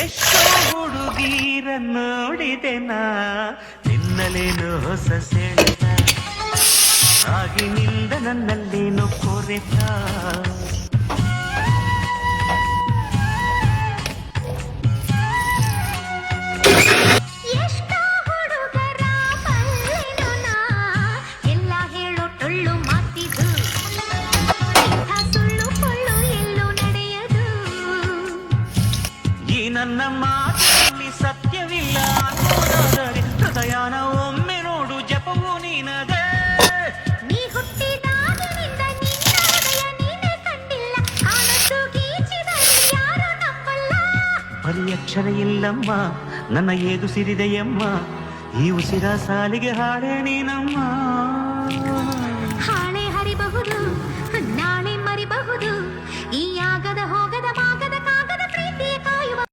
ಎಷ್ಟೋ ಹುಡುಗೀರ ನೋಡಿದೆನಾ ನಿನ್ನಲೇನು ಹೊಸ ಸೆಳೆತ ಆಗಿನಿಂದ ನನ್ನಲ್ಲೇನು ಕೊರೆತ ಎಷ್ಟೋ ಹುಡುಗರ ಬಲ್ಲೆನು ನಾ, ಎಲ್ಲ ಹೇಳೋ ಟೊಳ್ಳು ಮಾತಿದು, ಇಂಥ ಸುಳ್ಳು ಪೊಳ್ಳು ಎಲ್ಲೂ ನಡೆಯದು. ಈ ನನ್ನ ಮಾತಿನಲ್ಲಿ ಸತ್ಯವಿಲ್ಲ ಅನ್ನೋದಾದರೆ ಹೃದಯನ ಒಮ್ಮೆ ನೋಡು ಜಪವು ನೀನದೇ. ನೀ ಹುಟ್ಟಿದಾಗಿನಿಂದ ನಿನ್ನ ಹೃದಯ ನೀನೇ ಕಂಡಿಲ್ಲ, ಕಾಣದ್ದು ಗೀಚಿದಲ್ಲಿ ಯಾರು ನಂಬಲ್ಲ. ಬರೀ ಅಕ್ಷರ ಇಲ್ಲಮ್ಮ ನನ್ನ ಏದು ಸಿರಿದೆಯಮ್ಮ, ಈ ಉಸಿರ ಸಾಲಿಗೆ ಹಾಡೆ ನೀನಮ್ಮ. ಹಾಳೆ ಹರಿಬಹುದು ನಾಳೆ ಮರಿಬಹುದು, ಈ ಆಗದ ಹೋಗ